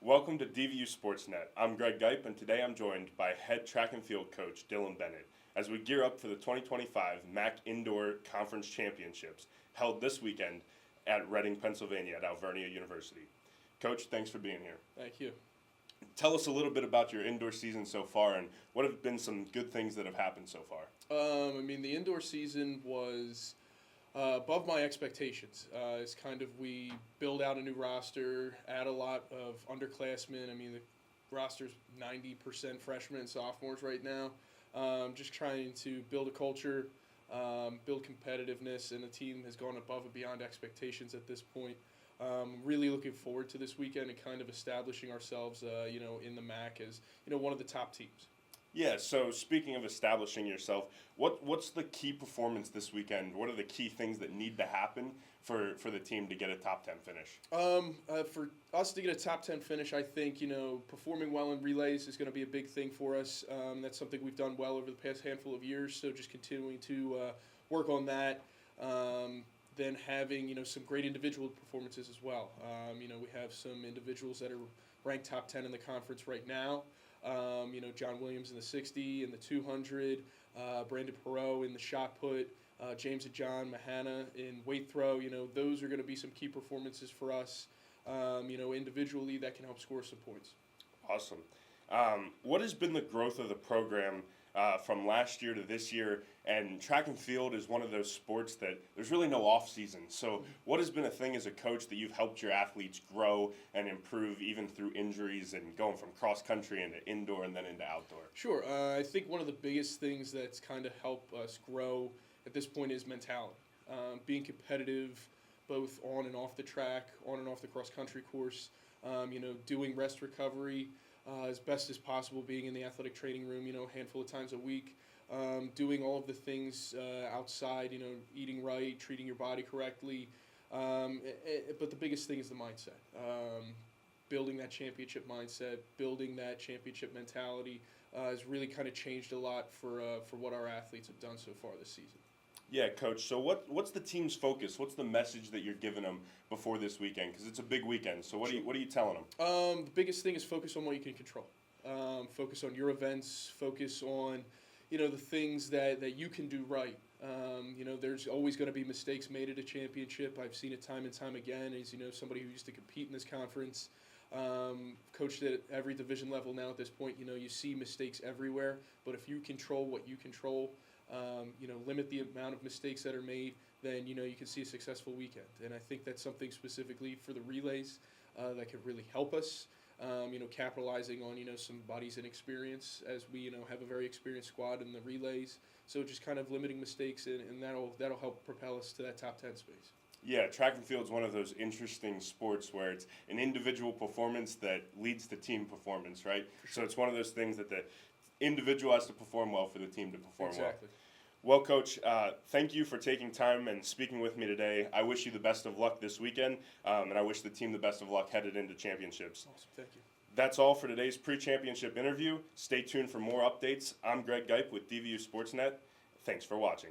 Welcome to DVU Sportsnet. I'm Greg Geip, and today I'm joined by head track and field coach Dylan Bennett as we gear up for the 2025 MAC Indoor Conference Championships held this weekend at Reading, Pennsylvania at Alvernia University. Coach, thanks for being here. Thank you. Tell us a little bit about your indoor season so far and what have been some good things that have happened so far. The indoor season was above my expectations. It's kind of we build out a new roster, add a lot of underclassmen. The roster's 90% freshmen and sophomores right now. Just trying to build a culture, build competitiveness, and the team has gone above and beyond expectations at this point. Really looking forward to this weekend and kind of establishing ourselves, in the MAC as, one of the top teams. Yeah, so speaking of establishing yourself, what's the key performance this weekend? What are the key things that need to happen for the team to get a top 10 finish? For us to get a top 10 finish, I think, performing well in relays is going to be a big thing for us. That's something we've done well over the past handful of years, so just continuing to work on that. Then having, some great individual performances as well. We have some individuals that are ranked top 10 in the conference right now. John Williams in the 60 and the 200, Brandon Perot in the shot put, James and John Mahana in weight throw. Those are going to be some key performances for us, individually that can help score some points. Awesome. What has been the growth of the program from last year to this year? And track and field is one of those sports that there's really no off season. So what has been a thing as a coach that you've helped your athletes grow and improve even through injuries and going from cross country into indoor and then into outdoor? Sure. I think one of the biggest things that's kind of helped us grow at this point is mentality. Being competitive both on and off the track, on and off the cross country course, doing rest recovery as best as possible, being in the athletic training room, a handful of times a week. Doing all of the things outside, eating right, treating your body correctly. But the biggest thing is the mindset. Building that championship mindset, building that championship mentality has really kind of changed a lot for what our athletes have done so far this season. Yeah, Coach. So what's the team's focus? What's the message that you're giving them before this weekend? Because it's a big weekend. So what are you telling them? The biggest thing is focus on what you can control. Focus on your events. Focus on the things that you can do right. There's always going to be mistakes made at a championship. I've seen it time and time again. As somebody who used to compete in this conference, coached at every division level now at this point, you see mistakes everywhere. But if you control what you control, limit the amount of mistakes that are made, then, you can see a successful weekend. And I think that's something specifically for the relays that could really help us. Capitalizing on, some bodies and experience as we, have a very experienced squad in the relays. So just kind of limiting mistakes, and that'll help propel us to that top 10 space. Yeah, track and field is one of those interesting sports where it's an individual performance that leads to team performance, right? Sure. So it's one of those things that the individual has to perform well for the team to perform exactly. Well, Coach, thank you for taking time and speaking with me today. I wish you the best of luck this weekend, and I wish the team the best of luck headed into championships. Awesome, thank you. That's all for today's pre-championship interview. Stay tuned for more updates. I'm Greg Geip with DVU Sportsnet. Thanks for watching.